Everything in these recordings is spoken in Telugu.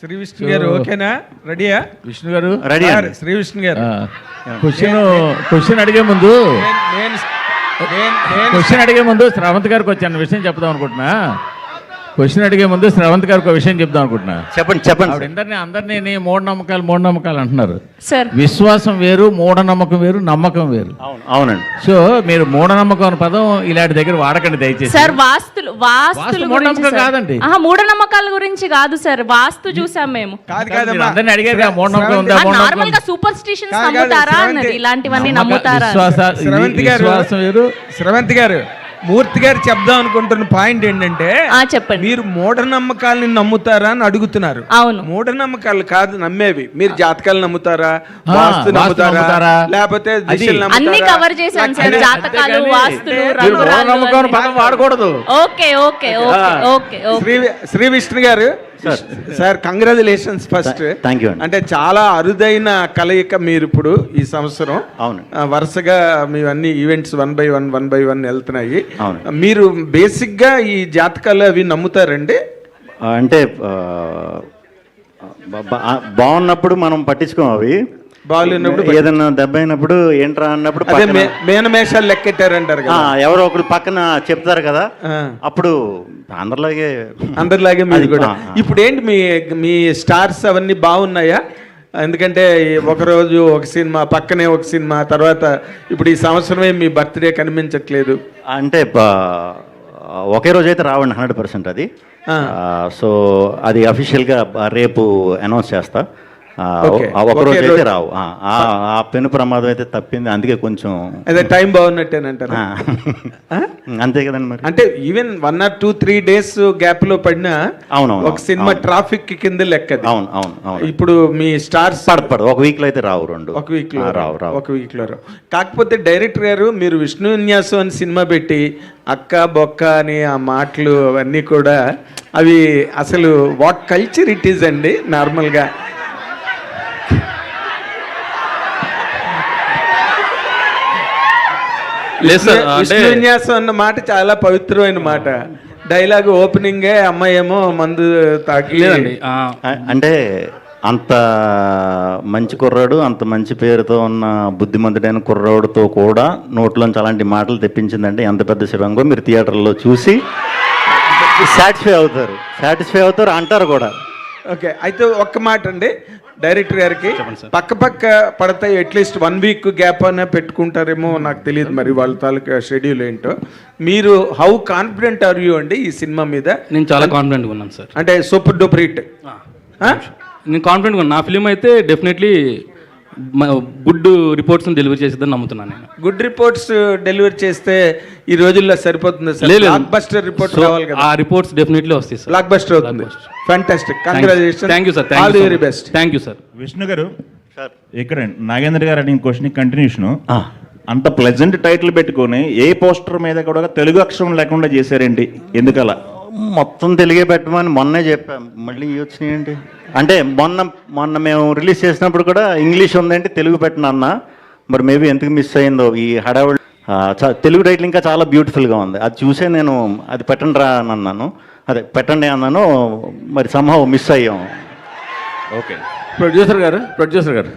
శ్రీ విష్ణు గారు ఓకేనా? రెడీయా? విష్ణు గారు రెడీ శ్రీ విష్ణు గారు క్వశ్చన్ అడిగే ముందు క్వశ్చన్ అడిగే ముందు శ్రావంత్ గారికి వచ్చాను విషయం చెప్దాం అనుకుంటున్నా. క్వశ్చన్ అడిగే ముందు శ్రావంత్ గారికి ఒక విషయం చెప్దాం అనుకుంటున్నా. చెప్పండి. అందరినీ మూఢనమ్మకాలు అంటున్నారు. సార్ విశ్వాసం వేరు, మూఢనమ్మకం వేరు, నమ్మకం వేరు. అవునండి. సో మీరు మూఢనమ్మకం అనే పదం ఇలాంటి దగ్గర వాడకండి దయచేసి. సార్ వాస్తులు మూఢనమ్మకం కాదండి. మూఢనమ్మకాల గురించి కాదు సార్, వాస్తు చూసాం మేము. అందరినీ అడిగారు మూఢనమ్మకం ఉందా, నార్మల్ గా సూపర్ స్టిషన్స్ నమ్ముతారా అన్నది, ఇలాంటివన్నీ నమ్ముతారా? విశ్వాసం వేరు. శ్రవంతి గారు, మూర్తి గారు చెప్దాం అనుకుంటున్న పాయింట్ ఏంటంటే, చెప్పండి, మీరు మూఢనమ్మకాలని నమ్ముతారా అని అడుగుతున్నారు. అవును, మూఢనమ్మకాలు కాదు నమ్మేవి. మీరు జాతకాలు నమ్ముతారా, వాస్తు నమ్ముతారా, లేకపోతే అన్ని కవర్ చేశాను సార్. జాతకాలు, వాస్తులు, వాడకూడదు. Okay okay okay. Shri Vishnu garu sir, congratulations first. Thank you. అంటే చాలా అరుదైన కలయిక మీరు ఇప్పుడు ఈ సంవత్సరం. అవును, వరుసగా మీ అన్ని ఈవెంట్స్ వన్ బై వన్ వెళ్తున్నాయి. అవును. మీరు బేసిక్ గా ఈ జాతకాలు అవి నమ్ముతారండి? అంటే బాగున్నప్పుడు మనం పట్టించుకోం, అవి బాగున్నప్పుడు ఏదన్నా దెబ్బ అయినప్పుడు ఏంట్రా అన్నప్పుడు మేనమేషాలు లెక్కెట్టారంటారు కదా, ఎవరో ఒకరు పక్కన చెప్తారు కదా, అప్పుడు అందరిలాగే మీరు కూడా. ఇప్పుడు ఏంటి మీ స్టార్స్ అవన్నీ బాగున్నాయా? ఎందుకంటే ఒకరోజు ఒక సినిమా, పక్కనే ఒక సినిమా, తర్వాత ఇప్పుడు ఈ సంవత్సరమే మీ బర్త్డే కనిపించట్లేదు. అంటే ఒకే రోజు అయితే రావండి 100% అది. సో అది అఫీషియల్గా రేపు అనౌన్స్ చేస్తా. ఒకరోజు అయితే రావు. ఆ పెను ప్రమాదం అయితే తప్పింది, అందుకే కొంచెం అదే టైం బాగున్నట్టేనంటారు. అంతే కదండి మరి. అంటే ఈవెన్ 1 or 2-3 days గ్యాప్ లో పడినా ఒక సినిమా ట్రాఫిక్ కింద లెక్క. అవును. ఇప్పుడు మీ స్టార్స్ పడదు, ఒక వీక్ లో అయితే రావు, ఒక వీక్ లో రావు. కాకపోతే డైరెక్టర్ గారు మీరు విష్ణు విన్యాసం అని సినిమా పెట్టి అక్క బొక్క అని ఆ మాటలు అవన్నీ కూడా అవి అసలు వాట్ కల్చర్ ఇట్ ఈస్ అండి. నార్మల్గా విష్ణు విన్యాసం అన్న మాట చాలా పవిత్రమైన మాట. డైలాగ్ ఓపెనింగే అమ్మాయి ఏమో మందు తాకి, అంటే అంత మంచి కుర్రాడు, అంత మంచి పేరుతో ఉన్న బుద్ధిమంతుడైన కుర్రాడుతో కూడా నోట్లోంచి అలాంటి మాటలు తెప్పించిందంటే ఎంత పెద్ద శివంగో మీరు థియేటర్లో చూసి సాటిస్ఫై అవుతారు అంటారు కూడా. ఓకే, అయితే ఒక్క మాట అండి డైరెక్టర్ గారికి, పక్క పడతాయి, అట్లీస్ట్ 1 week గ్యాప్ అయినా పెట్టుకుంటారేమో నాకు తెలియదు, మరి వాళ్ళ తాలూకా షెడ్యూల్ ఏంటో. మీరు హౌ కాన్ఫిడెంట్ ఆర్ యూ అండి ఈ సినిమా మీద? నేను చాలా కాన్ఫిడెంట్గా ఉన్నాను సార్. అంటే సూపర్ డూపర్ హిట్. నేను కాన్ఫిడెంట్గా ఉన్నాను. నా ఫిలిం అయితే డెఫినెట్లీ గుడ్ రిపోర్ట్స్ డెలివరీ చేసేదని నమ్ముతున్నాను నేను. గుడ్ రిపోర్ట్స్ డెలివరీ చేస్తే ఈ రోజుల్లో సరిపోతుంది సార్. బ్లాక్ బస్టర్ రిపోర్ట్ రావాలి కదా. ఆ రిపోర్ట్స్ డెఫినెట్లీ వస్తాయి సార్. బ్లాక్ బస్టర్ అవుతుంది. Fantastic, congratulations. Thank you sir. All the very best. Thank you sir. Vishnu గారు, ఇక్కడ నాగేంద్ర గారు అడిగిన క్వశ్చన్ కంటిన్యూషన్. అంత ప్లెజెంట్ టైటిల్ పెట్టుకొని ఏ పోస్టర్ మీద కూడా తెలుగు అక్షరం లేకుండా చేశారేంటి, ఎందుకలా? మొత్తం తెలుగే పెట్టమని మొన్నే చెప్పాం, మళ్ళీ వచ్చినాయండి. అంటే మొన్న మేము రిలీజ్ చేసినప్పుడు కూడా ఇంగ్లీష్ ఉందంటే తెలుగు పెట్టినా, మరి మేబీ ఎందుకు మిస్ అయిందో ఈ హడావుడి. తెలుగు టైటిల్ ఇంకా చాలా బ్యూటిఫుల్గా ఉంది, అది చూసే నేను అది పెట్టండి రా అని అన్నాను, అదే పెట్టండి అన్నాను, మరి సంహవ్ మిస్ అయ్యాం. ఓకే, ప్రొడ్యూసర్ గారు,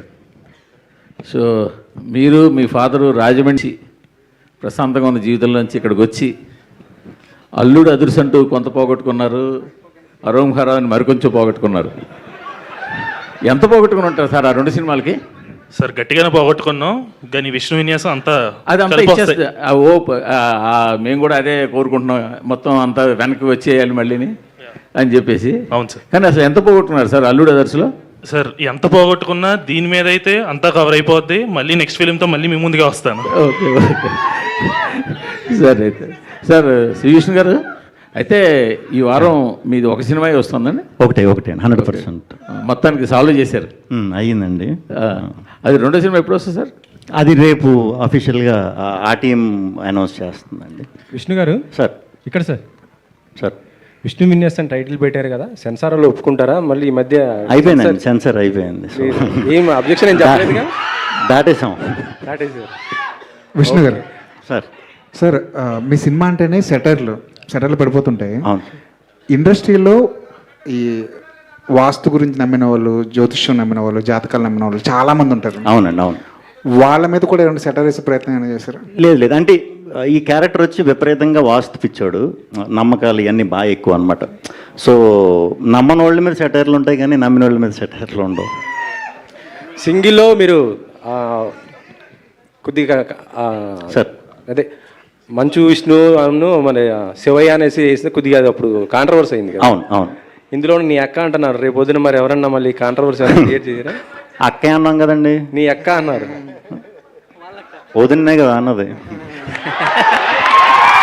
సో మీరు మీ ఫాదరు రాజమండ్రి ప్రశాంతంగా ఉన్న జీవితంలోంచి ఇక్కడికి వచ్చి అల్లుడు అదుర్సంటూ కొంత పోగొట్టుకున్నారు, అరోమ్ ఖరా అని మరికొంచెం పోగొట్టుకున్నారు. ఎంత పోగొట్టుకుని ఉంటారు సార్ ఆ 2 సినిమాలకి? సార్ గట్టిగానే పోగొట్టుకున్నాం, కానీ విష్ణు విన్యాసం అంతా అదంతా ఇచ్చేస్తే మేము కూడా అదే కోరుకుంటున్నాం, మొత్తం అంతా వెనక్కి వచ్చేయాలి మళ్ళీని అని చెప్పేసి. అవును సార్. కానీ అసలు ఎంత పోగొట్టుకున్నారు సార్ అల్లుడు అదర్స్లో? సార్ ఎంత పోగొట్టుకున్నా దీని మీద అయితే అంతా కవర్ అయిపోద్ది. మళ్ళీ నెక్స్ట్ ఫిలింతో మళ్ళీ మీ ముందుగా వస్తాను. Okay sir. అయితే సార్ శ్రీ విష్ణు గారు, అయితే ఈ వారం మీది ఒక సినిమా వస్తుందండి? ఒకటే 100% మొత్తానికి సాల్వ్ చేశారు. అయ్యిందండి. అది 2వ సినిమా ఎప్పుడు వస్తుంది సార్? అది రేపు అఫీషియల్గా ఆ టీం అనౌన్స్ చేస్తుందండి. విష్ణు గారు సార్, ఇక్కడ సార్ విష్ణు విన్యాసం టైటిల్ పెట్టారు కదా, సెన్సార్ వాళ్ళు ఒప్పుకుంటారా? మళ్ళీ ఈ మధ్య అయిపోయిందండి, సెన్సార్ అయిపోయింది. ఏం అబ్జెక్షన్ ఏం చెప్పలేదుగా? దాటేసాం. విష్ణు గారు సార్, మీ సినిమా అంటేనే సెటర్లు పడిపోతుంటాయి. అవును. ఇండస్ట్రీలో ఈ వాస్తు గురించి నమ్మిన వాళ్ళు, జ్యోతిష్యం నమ్మిన వాళ్ళు, జాతకాలు నమ్మిన వాళ్ళు చాలామంది ఉంటారు. అవునండి, అవును. వాళ్ళ మీద కూడా ఏమైనా సెటర్ వేసే ప్రయత్నం ఏమైనా చేశారు? లేదు లేదు, అంటే ఈ క్యారెక్టర్ వచ్చి విపరీతంగా వాస్తు పిచ్చాడు, నమ్మకాలు ఇవన్నీ బాగా ఎక్కువ అనమాట. సో నమ్మని వాళ్ళ మీద సెటైర్లు ఉంటాయి కానీ నమ్మిన వాళ్ళ మీద సెటైర్లు ఉండవు. సింగిల్లో మీరు కొద్దిగా సార్ అదే మంచు విష్ణు అను మన శివయ్య అనేసి వేస్తే కొద్దిగా అది అప్పుడు కాంట్రవర్సీ అయింది కదా. అవును అవును. ఇందులో నీ అక్క అంటున్నారు, రేపు పొద్దున మరి ఎవరన్నా మళ్ళీ కాంట్రవర్సీ క్రియేట్ చేయరా? అక్కే అన్నాం కదండి. నీ అక్క అన్నారు. వదిన్నే కదా అన్నది.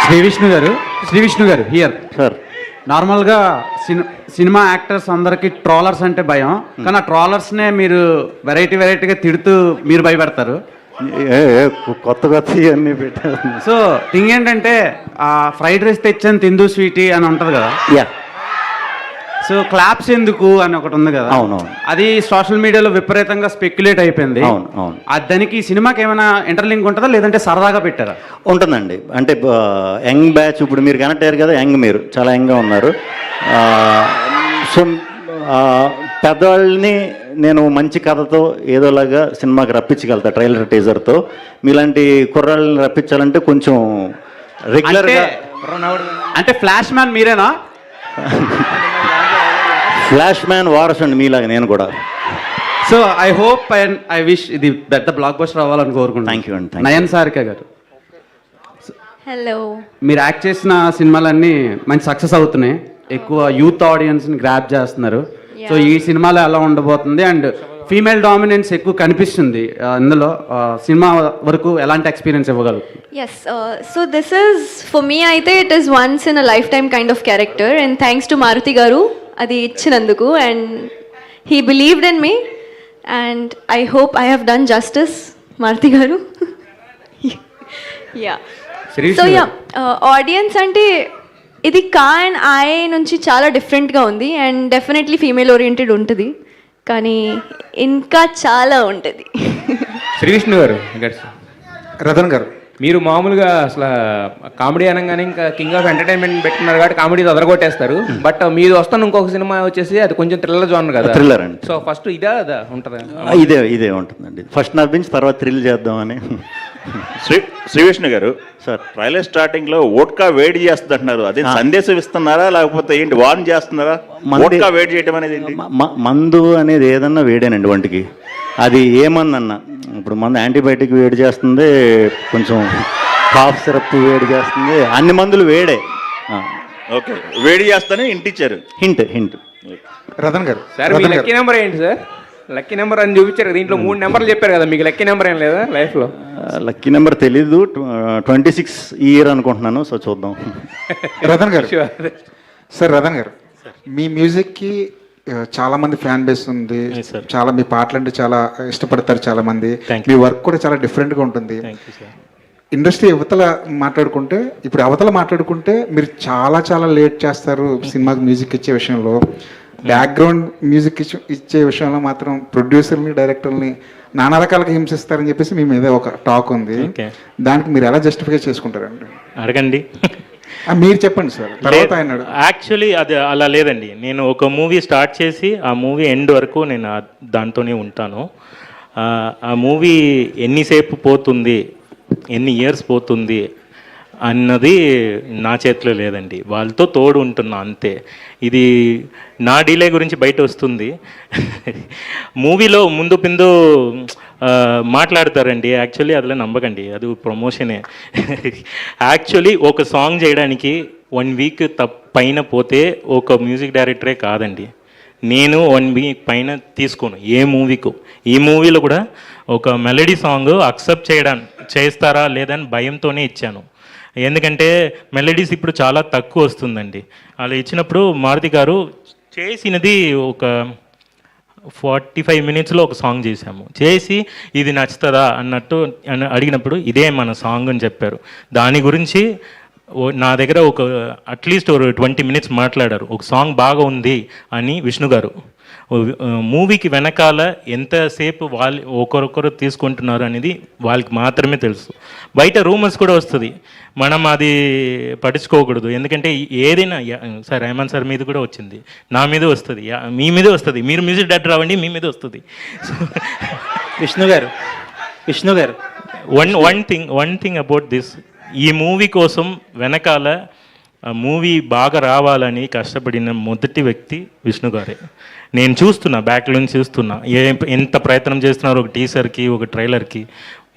శ్రీ విష్ణు గారు హియర్ సార్, నార్మల్గా సినిమా యాక్టర్స్ అందరికి ట్రోలర్స్ అంటే భయం, కానీ ఆ ట్రోలర్స్నే మీరు వెరైటీగా తిడుతూ మీరు భయపెడతారు. కొత్త ఇవన్నీ పెట్టారు. సో థింగ్ ఏంటంటే ఆ ఫ్రైడ్ రైస్ తెచ్చాను తిందు స్వీటీ అని ఉంటుంది కదా, యా. సో క్లాప్స్ ఎందుకు అని ఒకటి ఉంది కదా, అవునవును. అది సోషల్ మీడియాలో విపరీతంగా స్పెక్యులేట్ అయిపోయింది. అవును అవును. దానికి ఈ సినిమాకి ఏమైనా ఇంటర్లింక్ ఉంటుందా లేదంటే సరదాగా పెట్టారా? ఉంటుందండి. అంటే యంగ్ బ్యాచ్, ఇప్పుడు మీరు కనెక్ట్ అయ్యారు కదా, యంగ్, మీరు చాలా యంగ్గా ఉన్నారు. సో పెద్దవాళ్ళని నేను మంచి కథతో ఏదోలాగా సినిమాకి రప్పించగలుగుతా, ట్రైలర్ టీజర్తో. మీలాంటి కుర్రాళ్ళని రప్పించాలంటే కొంచెం రెగ్యులర్గా. అంటే ఫ్లాష్ మ్యాన్ మీరేనా? ఫ్లాష్ మ్యాన్ వారస్ అండి మీలాగా నేను కూడా. So I hope and I wish ఇది పెద్ద బ్లాక్ బస్టర్ అవ్వాలని కోరుకుంటున్నాను. థ్యాంక్ యూ అండి. నయన్ సారిక గారు, హలో. మీరు యాక్ట్ చేసిన సినిమాలన్నీ మంచి సక్సెస్ అవుతున్నాయి, ఎక్కువ యూత్ ఆడియన్స్ని గ్రాప్ చేస్తున్నారు. సో ఈ సినిమాలో ఎలా ఉండబోతుంది అండ్ ఫీమేల్ డామినెన్స్ ఎక్కువ కనిపిస్తుంది ఇందులో, సినిమా వరకు ఎలాంటి experience ఇవ్వగలుగుతుంది? Yes, so this is, for me అయితే it is once in a lifetime kind of character, and thanks to Maruti garu అది ఇచ్చినందుకు, and he believed in me and I hope I have done justice, Maruti garu. Yeah. So yeah, audience అంటే ఇది కా అండ్ ఐ నుంచి చాలా డిఫరెంట్గా ఉంది అండ్ డెఫినెట్లీ ఫీమేల్ ఓరియంటెడ్ ఉంటుంది, కానీ ఇంకా చాలా ఉంటుంది. శ్రీ విష్ణు గారు, రతన్ గారు, మీరు మామూలుగా అసలు కామెడీ అనగానే ఇంకా కింగ్ ఆఫ్ ఎంటర్టైన్మెంట్ పెట్టుకున్నారు కాబట్టి కామెడీ అదరగొట్టేస్తారు. బట్ మీరు వస్తున్న ఇంకొక సినిమా వచ్చేసి అది కొంచెం థ్రిల్లర్ జోనర్ కదా. థ్రిల్లర్ అండి. సో ఫస్ట్ ఇదే అదా ఉంటుంది? ఇదే ఉంటుందండి. ఫస్ట్ నవ్వించి తర్వాత థ్రిల్ చేద్దామని. Shri Vishnu garu sir, trailer starting లో ఓట్కా వేడి చేస్తుంది అంటున్నారు, అదే సందేశం ఇస్తున్నారా లేకపోతే ఏంటి, వార్న్ చేస్తున్నారా? ఓట్కా వేడి చేయడం అనేది ఏంటి? మందు అనేది ఏదన్నా వేడేనండి ఒంటికి. అది ఏమందన్నా, ఇప్పుడు మందు యాంటీబయాటిక్ వేడి చేస్తుంది, కొంచెం కాఫ్ సిరప్ వేడి చేస్తుంది, అన్ని మందులు వేడే. ఓకే, వేడి చేస్తానే ఇంటిచ్చారు. హింట్. రతన్ గారు, సార్ మీ లక్కీ నెంబర్ ఏంటి సార్? లక్కీ నెంబర్ అని చూపించారు కదా, దీంట్లో 3 నెంబర్లు చెప్పారు కదా, మీకు లక్కీ నెంబర్ ఏం లేదా లైఫ్లో? లక్కీ నెంబర్ తెలీదు, 26 ఈ ఇయర్ అనుకుంటున్నాను. సో చూద్దాం. రతన్ గారు సార్, రతన్ గారు, మీ మ్యూజిక్కి చాలా మంది ఫ్యాన్ బేస్ ఉంది, చాలా మీ పాటలు అంటే చాలా ఇష్టపడతారు చాలా మంది, మీ వర్క్ కూడా చాలా డిఫరెంట్గా ఉంటుంది. ఇండస్ట్రీ అవతల మాట్లాడుకుంటే మీరు చాలా లేట్ చేస్తారు సినిమాకి మ్యూజిక్ ఇచ్చే విషయంలో. బ్యాక్గ్రౌండ్ మ్యూజిక్ ఇచ్చే విషయంలో మాత్రం ప్రొడ్యూసర్ని, డైరెక్టర్ని నానా రకాలుగా హింసిస్తారని చెప్పేసి మీ మీద ఒక టాక్ ఉంది. దానికి మీరు ఎలా జస్టిఫై చేసుకుంటారండి? అడగండి. మీరు చెప్పండి సార్, తర్వాత ఆయన. యాక్చువల్లీ అది అలా లేదండి. నేను ఒక మూవీ స్టార్ట్ చేసి ఆ మూవీ ఎండ్ వరకు నేను దాంతోనే ఉంటాను. ఆ మూవీ ఎన్నిసేపు పోతుంది, ఎన్ని ఇయర్స్ పోతుంది అన్నది నా చేతిలో లేదండి, వాళ్ళతో తోడు ఉంటున్నా అంతే. ఇది నా డిలే గురించి బయట వస్తుంది. మూవీలో ముందు పిందు మాట్లాడతారండి, యాక్చువల్లీ అదిలో నమ్మకండి, అది ప్రమోషనే. యాక్చువల్లీ ఒక సాంగ్ చేయడానికి 1 వీక్ పైన పోతే ఒక మ్యూజిక్ డైరెక్టరే కాదండి, నేను 1 వీక్ పైన తీసుకోను ఏ మూవీకు. ఈ మూవీలో కూడా ఒక మెలడీ సాంగ్ అక్సెప్ట్ చేస్తారా లేదని భయంతోనే ఇచ్చాను. ఎందుకంటే మెలడీస్ ఇప్పుడు చాలా తక్కువ వస్తుందండి. అలా ఇచ్చినప్పుడు మారుతి గారు చేసినది ఒక 45 మినిట్స్లో ఒక సాంగ్ చేశాము. చేసి ఇది నచ్చుతుందా అన్నట్టు అడిగినప్పుడు ఇదే మన సాంగ్ అని చెప్పారు. దాని గురించి నా దగ్గర ఒక అట్లీస్ట్ ఒక 20 మినిట్స్ మాట్లాడారు. ఒక సాంగ్ బాగా ఉంది అని విష్ణు గారు. మూవీకి వెనకాల ఎంతసేపు వాళ్ళు ఒకరొకరు తీసుకుంటున్నారు అనేది వాళ్ళకి మాత్రమే తెలుసు. బయట రూమర్స్ కూడా వస్తుంది, మనం అది పట్టించుకోకూడదు. ఎందుకంటే ఏదైనా సార్ రెహమాన్ సార్ మీద కూడా వచ్చింది, నా మీద వస్తుంది, మీ మీద వస్తుంది, మీరు మ్యూజిక్ డైరెక్టర్ అవ్వండి, మీ మీద వస్తుంది. విష్ణు గారు వన్ థింగ్ అబౌట్ దిస్, ఈ మూవీ కోసం వెనకాల మూవీ బాగా రావాలని కష్టపడిన మొదటి వ్యక్తి విష్ణు గారే. నేను చూస్తున్నా, బ్యాక్ నుంచి చూస్తున్నా ఎంత ప్రయత్నం చేస్తున్నారు ఒక టీజర్కి, ఒక ట్రైలర్కి.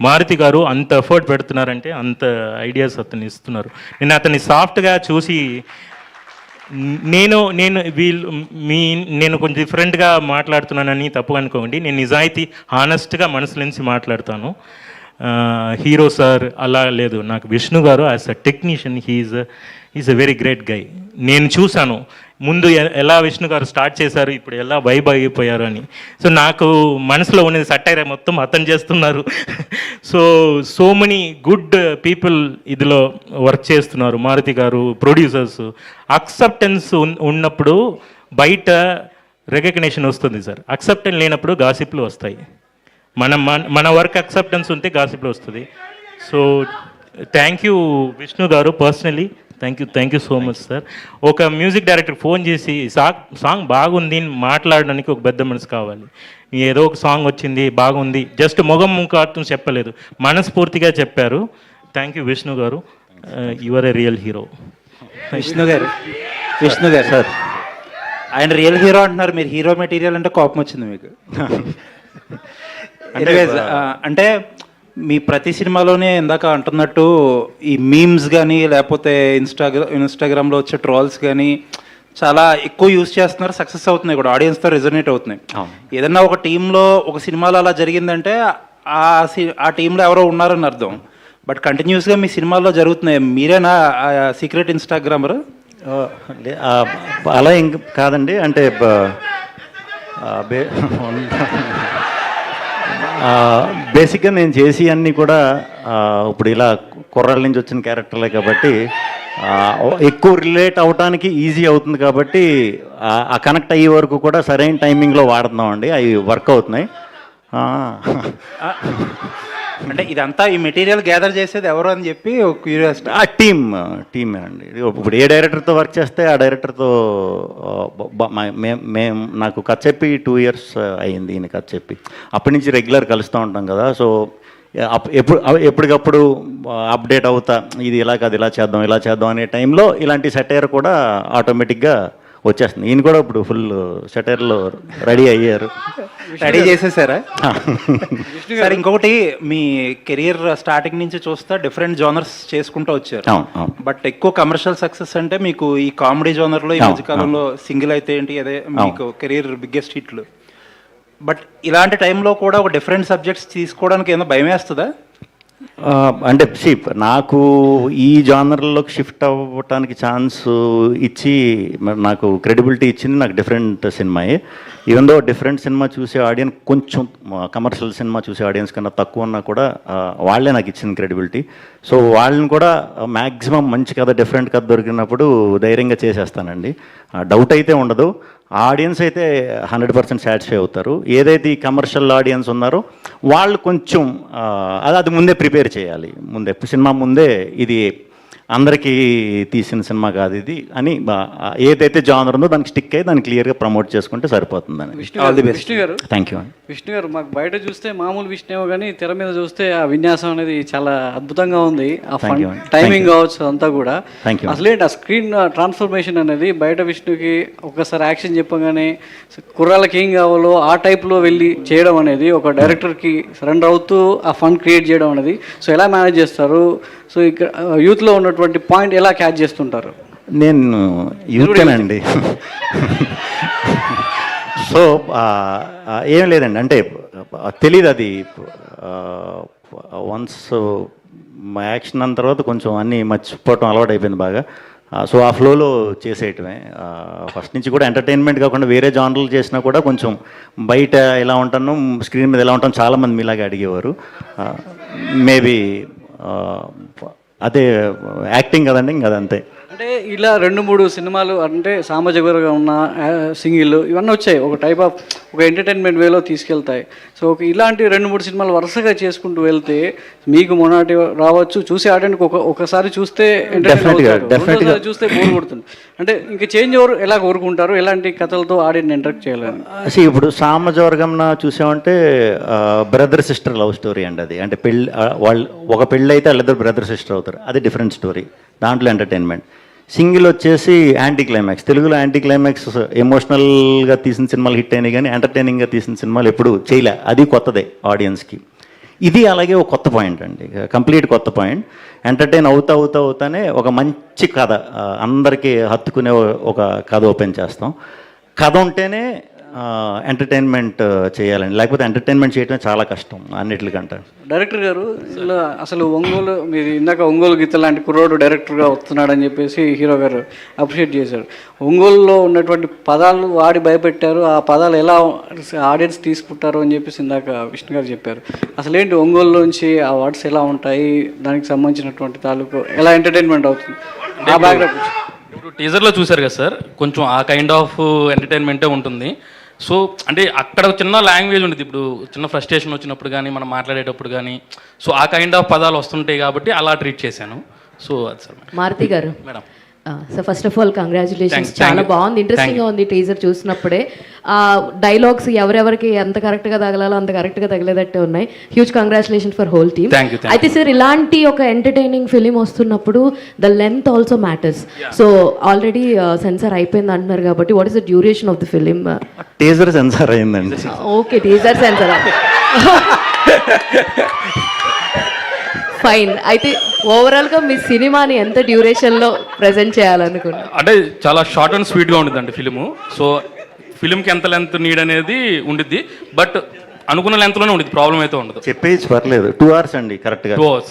మారుతి గారు అంత ఎఫర్ట్ పెడుతున్నారంటే అంత ఐడియాస్ అతను ఇస్తున్నారు. నేను అతన్ని సాఫ్ట్గా చూసి నేను కొంచెం డిఫరెంట్గా మాట్లాడుతున్నానని తప్పు అనుకోండి. నేను నిజాయితీ హానెస్ట్గా మనసు నుంచి మాట్లాడతాను. హీరో సార్ అలా లేదు, నాకు విష్ణు గారు as a technician is a very great guy. నేను చూశాను ముందు ఎలా విష్ణు గారు స్టార్ట్ చేశారు, ఇప్పుడు ఎలా వైబ్ అయిపోయారు అని. సో నాకు మనసులో ఉన్నది సట్టైర్ మొత్తం అతను చేస్తున్నారు. సో మెనీ గుడ్ పీపుల్ ఇదిలో వర్క్ చేస్తున్నారు. మారుతి గారు, ప్రొడ్యూసర్స్. అక్సెప్టెన్స్ ఉన్నప్పుడు బయట రికగ్నిషన్ వస్తుంది సార్, అక్సెప్టెన్స్ లేనప్పుడు గాసిప్లు వస్తాయి. మన వర్క్ అక్సెప్టెన్స్ ఉంటే గాసిప్లు వస్తుంది. సో థ్యాంక్ యూ విష్ణు గారు, personally thank you so much sir. ఒక మ్యూజిక్ డైరెక్టర్ ఫోన్ చేసి సాంగ్ బాగుంది అని మాట్లాడడానికి ఒక పెద్ద మనసు కావాలి. ఏదో ఒక సాంగ్ వచ్చింది బాగుంది, జస్ట్ మొగం ముఖార్థం చెప్పలేదు, మనస్ఫూర్తిగా చెప్పారు. థ్యాంక్ యూ విష్ణు గారు, your a real hero. Vishnu garu sir, ఆయన రియల్ హీరో అంటున్నారు, మీరు హీరో మెటీరియల్ అంటే కోపం వచ్చింది మీకు? అంటే మీ ప్రతి సినిమాలోనే ఇందాక అంటున్నట్టు ఈ మీమ్స్ కానీ లేకపోతే ఇన్స్టాగ్రామ్లో వచ్చే ట్రోల్స్ కానీ చాలా ఎక్కువ యూజ్ చేస్తున్నారు, సక్సెస్ అవుతున్నాయి కూడా, ఆడియన్స్తో రెజొనేట్ అవుతున్నాయి. ఏదన్నా ఒక టీంలో ఒక సినిమాలో అలా జరిగిందంటే ఆ టీంలో ఎవరో ఉన్నారని అర్థం. బట్ కంటిన్యూస్గా మీ సినిమాల్లో జరుగుతున్నాయి. మీరేనా సీక్రెట్ ఇన్స్టాగ్రామర్? అలా ఇంక కాదండి, అంటే బేసిక్గా నేను చేసి అన్నీ కూడా ఇప్పుడు ఇలా కుర్రాళ్ళ నుంచి వచ్చిన క్యారెక్టర్లే కాబట్టి ఎక్కువ రిలేట్ అవడానికి ఈజీ అవుతుంది. కాబట్టి ఆ కనెక్ట్ అయ్యే వరకు కూడా సరైన టైమింగ్లో వాడుతున్నామండి, అవి వర్క్ అవుతున్నాయి. అంటే ఇదంతా ఈ మెటీరియల్ గ్యాదర్ చేసేది ఎవరు అని చెప్పి ఒక క్యూరియాసిటీ. ఆ టీమే అండి. ఇప్పుడు ఏ డైరెక్టర్తో వర్క్ చేస్తే ఆ డైరెక్టర్తో మేము నాకు కథ చెప్పి 2 years అయ్యింది ఈయన కథ చెప్పి. అప్పటి నుంచి రెగ్యులర్ కలుస్తూ ఉంటాం కదా. సో ఎప్పటికప్పుడు అప్డేట్ అవుతా, ఇది ఇలా కాదు ఇలా చేద్దాం అనే టైంలో ఇలాంటి సెటైర్ కూడా ఆటోమేటిక్గా వచ్చేస్తుంది. ఈయన కూడా ఇప్పుడు ఫుల్ సెటైర్లో రెడీ అయ్యారు. రెడీ చేసేసారా? సార్ ఇంకొకటి, మీ కెరియర్ స్టార్టింగ్ నుంచి చూస్తే డిఫరెంట్ జోనర్స్ చేసుకుంటూ వచ్చారు. బట్ ఎక్కువ కమర్షియల్ సక్సెస్ అంటే మీకు ఈ కామెడీ జోనర్లో ఈ మధ్యకాలంలో సింగిల్ అయితే ఏంటి, అదే మీకు కెరియర్ బిగ్గెస్ట్ హిట్లు. బట్ ఇలాంటి టైంలో కూడా ఒక డిఫరెంట్ సబ్జెక్ట్స్ తీసుకోవడానికి ఏమైనా భయం వేస్తుందా? అంటే నాకు ఈ జానర్లోకి షిఫ్ట్ అవ్వటానికి ఛాన్స్ ఇచ్చి నాకు క్రెడిబిలిటీ ఇచ్చింది నాకు డిఫరెంట్ సినిమాయే. ఈవెన్ దో డిఫరెంట్ సినిమా చూసే ఆడియన్స్ కొంచెం కమర్షియల్ సినిమా చూసే ఆడియన్స్ కన్నా తక్కువ ఉన్నా కూడా వాళ్ళే నాకు ఇచ్చింది క్రెడిబిలిటీ. సో వాళ్ళని కూడా మ్యాక్సిమం మంచి కథ, డిఫరెంట్ కథ దొరికినప్పుడు ధైర్యంగా చేసేస్తానండి. డౌట్ అయితే ఉండదు. ఆడియన్స్ అయితే 100% సాటిస్ఫై అవుతారు. ఏదైతే ఈ కమర్షియల్ ఆడియన్స్ ఉన్నారో వాళ్ళు కొంచెం అది ముందే ప్రిపేర్ చేయాలి. సినిమా ముందే ఇది అందరికీ తీసిన సినిమా కాదు ఇది అని ఏదైతే జానర్ ఉందో దానికి స్టిక్ అయ్యి దాన్ని క్లియర్గా ప్రమోట్ చేసుకుంటే సరిపోతుందని. విష్ణు గారు, థ్యాంక్ యూ. విష్ణు గారు, మాకు బయట చూస్తే మామూలు విష్ణు కానీ తెర మీద చూస్తే ఆ విన్యాసం అనేది చాలా అద్భుతంగా ఉంది. ఆ టైమింగ్ కావచ్చు అంతా కూడా. అసలేంటి ఆ స్క్రీన్ ట్రాన్స్ఫర్మేషన్ అనేది బయట విష్ణుకి ఒకసారి యాక్షన్ చెప్పగానే కుర్రాళ్ళకి ఏం కావాలో ఆ టైప్లో వెళ్ళి చేయడం అనేది ఒక డైరెక్టర్కి సరెండర్ అవుతూ ఆ ఫన్ క్రియేట్ చేయడం అనేది సో ఎలా మేనేజ్ చేస్తారు? సో ఇక్కడ యూత్లో ఉన్నటువంటి పాయింట్ ఎలా క్యాచ్ చేస్తుంటారు? నేను యూతేనండి. సో ఏం లేదండి, అంటే తెలీదు అది. వన్స్ యాక్షన్ అన్న తర్వాత కొంచెం అన్నీ మర్చిపోవటం అలవాటు అయిపోయింది బాగా. సో ఆ ఫ్లోలో చేసేయటమే. ఫస్ట్ నుంచి కూడా ఎంటర్టైన్మెంట్ కాకుండా వేరే జానర్లు చేసినా కూడా కొంచెం బయట ఎలా ఉంటానో స్క్రీన్ మీద ఎలా ఉంటానో చాలామంది మీలాగా అడిగేవారు. మేబీ అదే యాక్టింగ్ కదండి, ఇంకా అదంతే. అంటే ఇలా 2-3 సినిమాలు అంటే సామాజిక వర్గం ఉన్న సింగిల్ ఇవన్నీ వచ్చాయి, ఒక టైప్ ఆఫ్ ఒక ఎంటర్టైన్మెంట్ వేలో తీసుకెళ్తాయి. సో ఇలాంటి 2-3 సినిమాలు వరుసగా చేసుకుంటూ వెళ్తే మీకు మొన్నటి రావచ్చు, చూసి ఆడడానికి ఒకసారి చూస్తే ఎంటర్టైన్ చూస్తే బోర్ కొడుతుంది. అంటే ఇంకా చేంజ్ ఓవర్ ఎలా కోరుకుంటారు, ఎలాంటి కథలతో ఆడియన్స్ ఇంటరాక్ట్ చేయాలని? ఇప్పుడు సామజవర్గం చూసామంటే బ్రదర్ సిస్టర్ లవ్ స్టోరీ అండి అది. అంటే పెళ్ళి వాళ్ళు ఒక పెళ్ళి అయితే వాళ్ళిద్దరు బ్రదర్ సిస్టర్ అవుతారు, అది డిఫరెంట్ స్టోరీ, దాంట్లో ఎంటర్టైన్మెంట్. సింగిల్ వచ్చేసి యాంటీ క్లైమాక్స్. తెలుగులో యాంటీ క్లైమాక్స్ ఎమోషనల్గా తీసిన సినిమాలు హిట్ అయినాయి కానీ ఎంటర్టైనింగ్గా తీసిన సినిమాలు ఎప్పుడు చేయలే, అది కొత్తదే ఆడియన్స్కి. ఇది అలాగే ఒక కొత్త పాయింట్ అండి, కంప్లీట్ కొత్త పాయింట్. ఎంటర్టైన్ అవుతానే ఒక మంచి కథ, అందరికీ హత్తుకునే ఒక కథ ఓపెన్ చేస్తాం. కథ ఉంటేనే ఎంటర్టైన్మెంట్ చేయాలండి, లేకపోతే ఎంటర్టైన్మెంట్ చేయడం చాలా కష్టం అన్నిటికంటే. డైరెక్టర్ గారు ఇలా అసలు ఒంగోలు, మీరు ఇందాక ఒంగోలు గీత లాంటి కుర్రోడు డైరెక్టర్గా వస్తున్నాడని చెప్పేసి హీరో గారు అప్రిషియేట్ చేశారు. ఒంగోలులో ఉన్నటువంటి పదాలు వాడి భయపెట్టారు, ఆ పదాలు ఎలా ఆడియన్స్ తీసుకుంటారు అని చెప్పేసి ఇందాక విష్ణు గారు చెప్పారు. అసలు ఏంటి ఒంగోలులోంచి ఆ వర్డ్స్ ఎలా ఉంటాయి, దానికి సంబంధించినటువంటి తాలూకు ఎలా ఎంటర్టైన్మెంట్ అవుతుంది, ఆ బ్యాక్గ్రౌండ్? ఇప్పుడు టీజర్లో చూశారు కదా సార్, కొంచెం ఆ కైండ్ ఆఫ్ ఎంటర్టైన్మెంటే ఉంటుంది. సో అంటే అక్కడ చిన్న లాంగ్వేజ్ ఉంటుంది, ఇప్పుడు చిన్న ఫ్రస్ట్రేషన్ వచ్చినప్పుడు కానీ మనం మాట్లాడేటప్పుడు కానీ, సో ఆ కైండ్ ఆఫ్ పదాలు వస్తుంటాయి కాబట్టి అలా ట్రీట్ చేశాను. సో అది సార్. మారుతి గారు madam, so first of all congratulations, Thank చాలా you. బాగుంది, ఇంట్రెస్టింగ్గా ఉంది టీజర్ చూసినప్పుడే. డైలాగ్స్ ఎవరెవరికి ఎంత కరెక్ట్గా తగలాలో అంత కరెక్ట్గా తగిలేదట్టే ఉన్నాయి. Huge congratulation for whole team. Thank you. అయితే సార్, ఇలాంటి ఒక ఎంటర్టైనింగ్ ఫిలిం వస్తున్నప్పుడు the length also matters. So already censor అయిపోయింది అంటున్నారు కాబట్టి what is the duration of the film? Teaser censor అయిందండి. Okay, teaser censor. ఫైన్. అయితే ఓవరాల్గా మీ సినిమాని ఎంత డ్యూరేషన్లో ప్రజెంట్ చేయాలనుకున్నారు? అంటే చాలా షార్ట్ అండ్ స్వీట్గా ఉంటుందండి ఫిలిము. సో ఫిలింకి ఎంత లెంత్ నీడ్ అనేది ఉండిద్ది, బట్ అనుకున్న లెంత్లోనే ఉండిద్ది, ప్రాబ్లం అయితే ఉండదు. చెప్పేసి పర్లేదు, 2 hours అండి కరెక్ట్గా. 2 hours.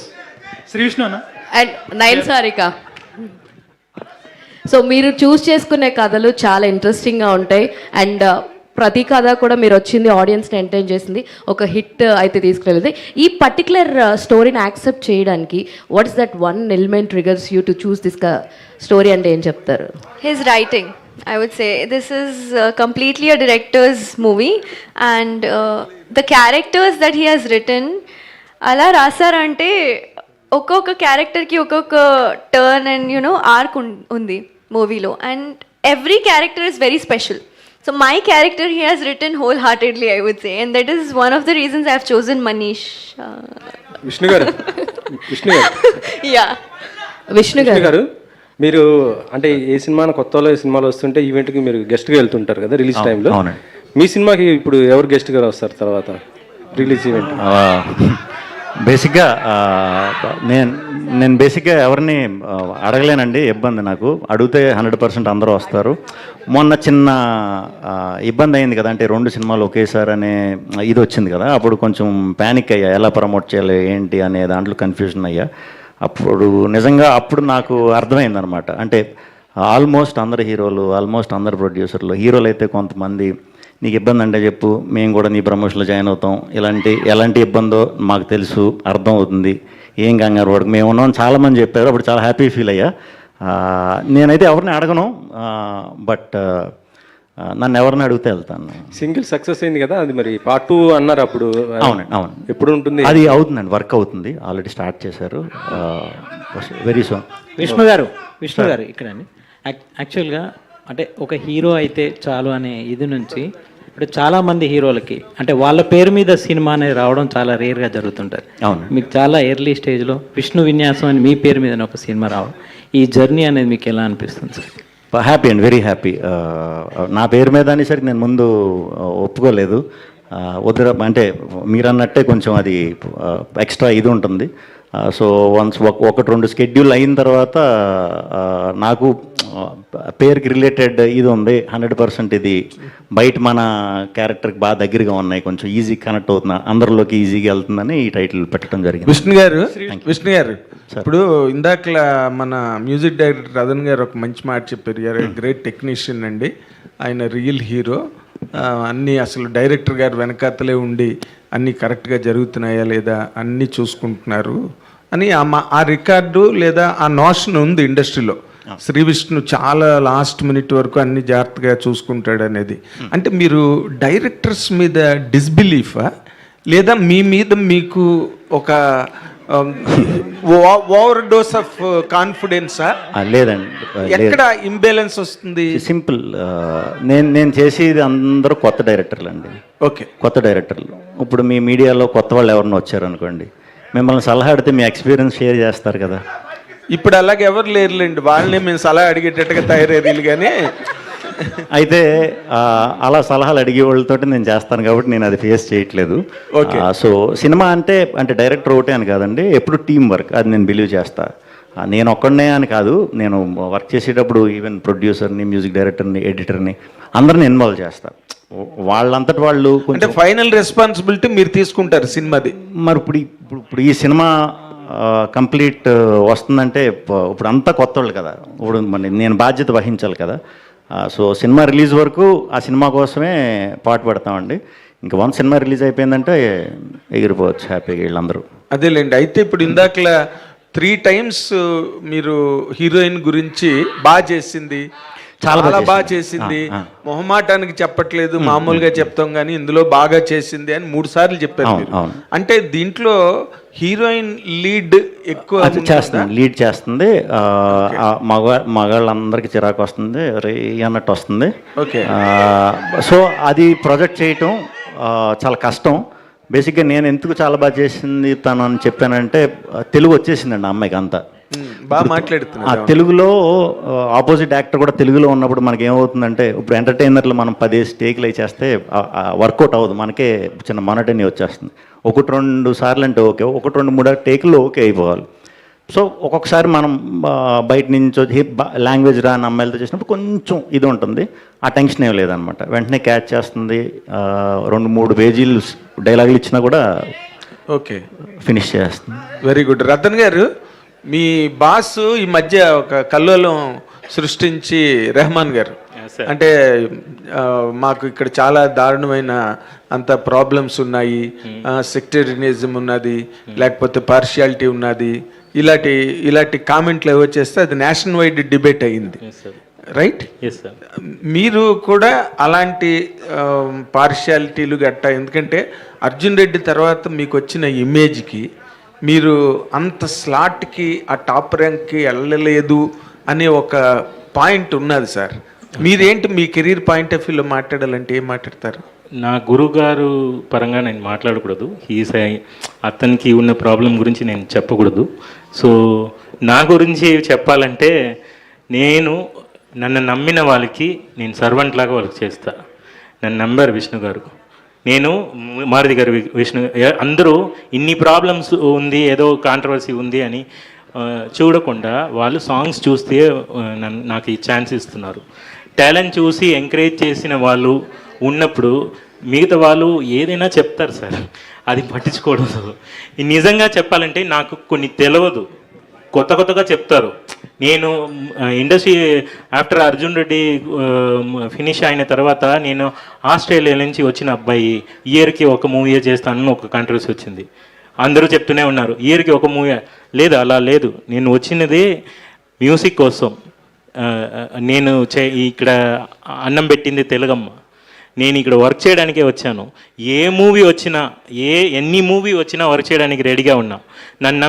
శ్రీ విష్ణు అన్న అండ్ 9 సారిక. సో మీరు చూస్ చేసుకునే కథలు చాలా ఇంట్రెస్టింగ్గా ఉంటాయి. అండ్ ప్రతి కథ కూడా మీరు వచ్చింది ఆడియన్స్ని ఎంటర్టైన్ చేసింది, ఒక హిట్ అయితే తీసుకెళ్ళింది. ఈ పర్టికులర్ స్టోరీని యాక్సెప్ట్ చేయడానికి what is that one element triggers you to choose this story అంటే ఏం చెప్తారు? His writing, I would say. This is completely a director's movie, and the characters that he has written, అలా రాసారంటే ఒక్కొక్క క్యారెక్టర్కి ఒక్కొక్క టర్న్ అండ్ ఆర్క్ ఉంది మూవీలో, and every character is very special. So my character he has written wholeheartedly, I would say, and that is one of the reasons I have chosen Manish. Vishnu గారు Yeah. విష్ణు గారు, మీరు అంటే ఏ సినిమా కొత్తలో ఈ సినిమాలు వస్తుంటే ఈవెంట్కి మీరు గెస్ట్గా వెళ్తుంటారు కదా రిలీజ్ టైంలో. అవునండి. మీ సినిమాకి ఇప్పుడు ఎవరు గెస్ట్గా వస్తారు తర్వాత రిలీజ్ ఈవెంట్? బేసిక్గా నేను బేసిక్గా ఎవరిని అడగలేనండి, ఇబ్బంది నాకు. అడిగితే 100% అందరూ వస్తారు. మొన్న చిన్న ఇబ్బంది అయింది కదా, అంటే 2 సినిమాలు ఒకేసారి అనే ఇది వచ్చింది కదా, అప్పుడు కొంచెం ప్యానిక్ అయ్యా, ఎలా ప్రమోట్ చేయాలి ఏంటి అనే దాంట్లో కన్ఫ్యూజన్ అయ్యా. అప్పుడు నిజంగా అప్పుడు నాకు అర్థమైందనమాట, అంటే ఆల్మోస్ట్ అందరు హీరోలు, ఆల్మోస్ట్ అందరు ప్రొడ్యూసర్లు, హీరోలు అయితే కొంతమంది నీకు ఇబ్బంది అంటే చెప్పు, మేము కూడా నీ ప్రమోషన్లో జాయిన్ అవుతాం, ఎలాంటి ఇబ్బందో మాకు తెలుసు, అర్థం అవుతుంది, ఏం కంగారు వాడికి మేము ఉన్నాం చాలామంది చెప్పారు. అప్పుడు చాలా హ్యాపీ ఫీల్ అయ్యా. నేనైతే ఎవరిని అడగను, బట్ నన్ను ఎవరిని అడిగితే వెళ్తాను. సింగిల్ సక్సెస్ అయింది కదా, అది మరి పార్ట్ 2 అన్నారు అప్పుడు. అవునండి, అవును. ఎప్పుడు ఉంటుంది అది? అవుతుందండి, వర్క్ అవుతుంది, ఆల్రెడీ స్టార్ట్ చేశారు, వెరీ సూన్. విష్ణు గారు ఇక్కడండి, యాక్చువల్గా అంటే ఒక హీరో అయితే చాలు అనే ఇది నుంచి ఇప్పుడు చాలామంది హీరోలకి అంటే వాళ్ళ పేరు మీద సినిమా అనేది రావడం చాలా రేర్గా జరుగుతుంటుంది. అవును. మీకు చాలా ఎర్లీ స్టేజ్లో విష్ణు విన్యాసం అని మీ పేరు మీద ఒక సినిమా రావడం, ఈ జర్నీ అనేది మీకు ఎలా అనిపిస్తుంది sir? Happy and very happy. నా పేరు మీద అనేసరికి నేను ముందు ఒప్పుకోలేదు, వద్దురా అంటే మీరు అన్నట్టే కొంచెం అది ఎక్స్ట్రా ఇది ఉంటుంది. సో వన్స్ 1-2 స్కెడ్యూల్ అయిన తర్వాత నాకు పేరుకి రిలేటెడ్ ఇది ఉంది, 100% ఇది బయట మన క్యారెక్టర్కి బాగా దగ్గరగా ఉన్నాయి, కొంచెం ఈజీ కనెక్ట్ అవుతున్నా, అందరిలోకి ఈజీగా వెళ్తుందని ఈ టైటిల్ పెట్టడం జరిగింది. విష్ణు గారు ఇప్పుడు ఇందాక మన మ్యూజిక్ డైరెక్టర్ రతన్ గారు ఒక మంచి మాట చెప్పారు, గ్రేట్ టెక్నీషియన్ అండి, ఆయన రియల్ హీరో, అన్నీ అసలు డైరెక్టర్ గారు వెనకాతలే ఉండి అన్నీ కరెక్ట్గా జరుగుతున్నాయా లేదా అన్నీ చూసుకుంటున్నారు అని ఆ రికార్డు లేదా ఆ నోషన్ ఉంది ఇండస్ట్రీలో. శ్రీ విష్ణు చాలా లాస్ట్ మినిట్ వరకు అన్ని జాగ్రత్తగా చూసుకుంటాడు అనేది. అంటే మీరు డైరెక్టర్స్ మీద డిస్బిలీఫా లేదా మీ మీద మీకు ఒక ఓవర్ డోస్ ఆఫ్ కాన్ఫిడెన్సా? లేదండి, ఎక్కడ ఇంబ్యాలెన్స్ వస్తుంది? సింపుల్. నేను చేసేది అందరూ కొత్త డైరెక్టర్లు అండి. ఓకే, కొత్త డైరెక్టర్లు. ఇప్పుడు మీ మీడియాలో కొత్త వాళ్ళు ఎవరిని వచ్చారనుకోండి, మిమ్మల్ని సలహా అడిగితే మీ ఎక్స్పీరియన్స్ షేర్ చేస్తారు కదా. ఇప్పుడు అలాగే ఎవరు లేరులేండి, వాళ్ళనే మేము సలహా అడిగేటట్టుగా తయారయ్యేది. కానీ అయితే అలా సలహాలు అడిగే వాళ్ళతో నేను చేస్తాను కాబట్టి నేను అది ఫేస్ చేయట్లేదు. సో సినిమా అంటే డైరెక్టర్ ఒకటే అని కాదండి, ఎప్పుడు టీం వర్క్, అది నేను బిలీవ్ చేస్తా. నేను ఒక్కడనే అని కాదు, నేను వర్క్ చేసేటప్పుడు ఈవెన్ ప్రొడ్యూసర్ని, మ్యూజిక్ డైరెక్టర్ని, ఎడిటర్ని అందరిని ఇన్వాల్వ్ చేస్తా. వాళ్ళంతటి వాళ్ళు అంటే ఫైనల్ రెస్పాన్సిబిలిటీ మీరు తీసుకుంటారు సినిమాది. మరి ఇప్పుడు ఈ సినిమా కంప్లీట్ వస్తుందంటే ఇప్పుడు అంతా కొత్త వాళ్ళు కదా, ఇప్పుడు నేను బాధ్యత వహించాలి కదా. సో సినిమా రిలీజ్ వరకు ఆ సినిమా కోసమే పాటు పడతామండి. ఇంకా వన్ సినిమా రిలీజ్ అయిపోయిందంటే ఎగిరిపోవచ్చు హ్యాపీగా వీళ్ళందరూ. అదేలేండి. అయితే ఇప్పుడు ఇందాకలా 3 times మీరు హీరోయిన్ గురించి బాగా చేసింది, చాలా బాగా చేసింది, మొహమాటానికి చెప్పట్లేదు, మామూలుగా చెప్తాం కానీ ఇందులో బాగా చేసింది అని 3 సార్లు చెప్పారు మీరు. అంటే దీంట్లో హీరోయిన్ లీడ్ ఎక్కువ చేస్తుంది, లీడ్ చేస్తుంది. మగాళ్ళందరికీ చిరాకు వస్తుంది, రే అన్నట్టు వస్తుంది. సో అది ప్రొజెక్ట్ చేయటం చాలా కష్టం. బేసిక్గా నేను ఎందుకు చాలా బాగా చేసింది తను అని చెప్పానంటే, తెలుగు వచ్చేసిందండి ఆ అమ్మాయికి అంతా. బాగా మాట్లాడుతున్నా తెలుగులో ఆపోజిట్ యాక్టర్ కూడా తెలుగులో ఉన్నప్పుడు మనకి ఏమవుతుందంటే, ఇప్పుడు ఎంటర్టైనర్లు మనం 10 టేకులు అయి చేస్తే వర్కౌట్ అవ్వదు, మనకే చిన్న మొనటనీ వచ్చేస్తుంది. 1-2 సార్లు అంటే ఓకే, 1-2-3 టేకులు ఓకే అయిపోవాలి. సో ఒక్కొక్కసారి మనం బయట నుంచి లాంగ్వేజ్ రాని అమ్మాయిలతో చేసినప్పుడు కొంచెం ఇది ఉంటుంది, ఆ టెన్షన్ ఏం లేదనమాట. వెంటనే క్యాచ్ చేస్తుంది. 2-3 పేజీలు డైలాగులు ఇచ్చినా కూడా ఓకే ఫినిష్ చేస్తుంది. Very good. రతన్ గారు, మీ బాస్ ఈ మధ్య ఒక కల్లోలం సృష్టించి, రెహమాన్ గారు, అంటే మాకు ఇక్కడ చాలా దారుణమైన అంత ప్రాబ్లమ్స్ ఉన్నాయి, సెక్టేరియనిజం ఉన్నది, లేకపోతే పార్షియాలిటీ ఉన్నది, ఇలాంటి కామెంట్లు ఏవో చేస్తే అది నేషనల్ వైడ్ డిబేట్ అయ్యింది, రైట్? మీరు కూడా అలాంటి పార్షియాలిటీలు గట్టా, ఎందుకంటే అర్జున్ రెడ్డి తర్వాత మీకు వచ్చిన ఇమేజ్కి మీరు అంత స్లాట్కి, ఆ టాప్ ర్యాంక్కి వెళ్ళలేదు అనే ఒక పాయింట్ ఉన్నది సార్. మీరేంటి మీ కెరీర్ పాయింట్ ఆఫ్ వ్యూలో మాట్లాడాలంటే ఏం మాట్లాడతారు? నా గురుగారు పరంగా నేను మాట్లాడకూడదు, అతనికి ఉన్న ప్రాబ్లం గురించి నేను చెప్పకూడదు. సో నా గురించి చెప్పాలంటే, నన్ను నమ్మిన వాళ్ళకి నేను సర్వెంట్ లాగా వాళ్ళకి చేస్తా. నన్ను నమ్మారు విష్ణు గారు, నేను మారుతి గారు, విష్ణు, అందరూ ఇన్ని ప్రాబ్లమ్స్ ఉంది, ఏదో కాంట్రవర్సీ ఉంది అని చూడకుండా వాళ్ళు సాంగ్స్ చూస్తే నాకు ఈ ఛాన్స్ ఇస్తున్నారు. టాలెంట్ చూసి ఎంకరేజ్ చేసిన వాళ్ళు ఉన్నప్పుడు మిగతా వాళ్ళు ఏదైనా చెప్తారు సార్, అది పట్టించుకోవద్దు. నిజంగా చెప్పాలంటే నాకు కొన్ని తెలియదు, కొత్తగా చెప్తారు. నేను industry after Arjun Reddy finish అయిన తర్వాత నేను ఆస్ట్రేలియా నుంచి వచ్చిన అబ్బాయి, ఇయర్కి ఒక మూవీ చేస్తానని ఒక కాంట్రవర్సీ వచ్చింది. అందరూ చెప్తూనే ఉన్నారు ఇయర్కి ఒక మూవీ. లేదు, అలా లేదు. నేను వచ్చినదే మ్యూజిక్ కోసం. నేను ఇక్కడ అన్నం పెట్టింది తెలుగమ్మ. నేను ఇక్కడ వర్క్ చేయడానికే వచ్చాను. ఏ మూవీ వచ్చినా, ఎన్ని మూవీ వచ్చినా వర్క్ చేయడానికి రెడీగా ఉన్నా. నన్ను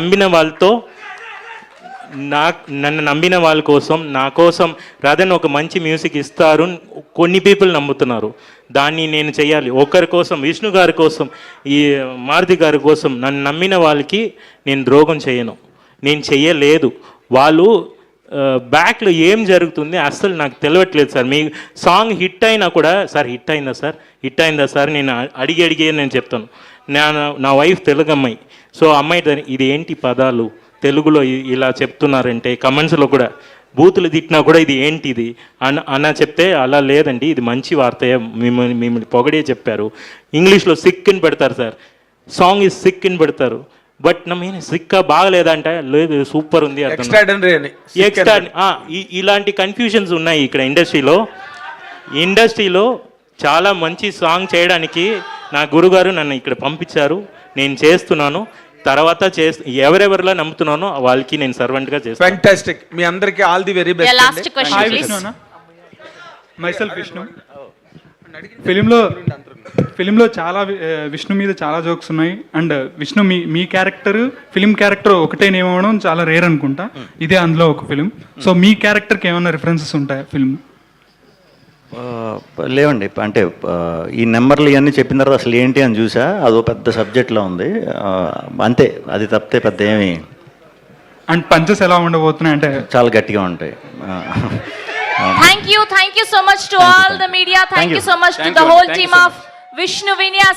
నమ్మిన వాళ్ళ కోసం, నా కోసం రాదని ఒక మంచి మ్యూజిక్ ఇస్తారు కొన్ని పీపుల్ నమ్ముతున్నారు. దాన్ని నేను చేయాలి. ఒకరి కోసం, విష్ణు గారి కోసం, ఈ మారుతి గారి కోసం నన్ను నమ్మిన వాళ్ళకి నేను ద్రోహం చేయను, నేను చెయ్యలేదు. వాళ్ళు బ్యాక్లో ఏం జరుగుతుంది అస్సలు నాకు తెలియట్లేదు సార్. మీ సాంగ్ హిట్ అయినా కూడా, సార్ హిట్ అయిందా సార్ నేను అడిగి నేను చెప్తాను. నా వైఫ్ తెలుగు అమ్మాయి. సో అమ్మాయి ఇది ఏంటి పదాలు తెలుగులో ఇలా చెప్తున్నారంటే, కమెంట్స్లో కూడా బూతులు తిట్టినా కూడా ఇది ఏంటిది అన్న చెప్తే, అలా లేదండి ఇది మంచి వార్త, మిమ్మల్ని పొగడే చెప్పారు. ఇంగ్లీష్లో సిక్ అని పెడతారు సార్, సాంగ్ ఇస్ సిక్ అని పెడతారు. బట్ నా మీన్ సిక్కా బాగలేదంటే, లేదు సూపర్ ఉంది ఎక్స్ట్రా. ఇలాంటి కన్ఫ్యూజన్స్ ఉన్నాయి ఇక్కడ ఇండస్ట్రీలో. చాలా మంచి సాంగ్ చేయడానికి నా గురుగారు నన్ను ఇక్కడ పంపించారు, నేను చేస్తున్నాను. తర్వాత ఎవరెవరిలో నమ్ముతున్నానో వాళ్ళకి నేను సర్వెంట్గా చేస్తాను. ఫ్యాంటాస్టిక్. మీ అందరికీ all the very best. Last question please. Myself Vishnu. ఫిలింలో చాలా విష్ణు మీద చాలా జోక్స్ ఉన్నాయి. అండ్ విష్ణు మీ క్యారెక్టర్ ఫిలిం క్యారెక్టర్ ఒకటే నేమ్ అవ్వడం చాలా రేర్ అనుకుంటా. ఇదే అందులో ఒక ఫిలిం. సో మీ క్యారెక్టర్కి ఏమైనా రిఫరెన్సెస్ ఉంటాయా ఫిల్మ్? లేవండి. అంటే ఈ నెంబర్లు ఇవన్నీ చెప్పిన తర్వాత అసలు ఏంటి అని చూసా, అదో పెద్ద సబ్జెక్ట్లో ఉంది అంతే. అది తప్పితే పెద్ద ఏమి. అండ్ పంచెస్ ఎలా ఉండబోతున్నాయి అంటే చాలా గట్టిగా ఉంటాయి. Thank you so much to all the media. Thank you so much to the whole team of Vishnu Vinyas.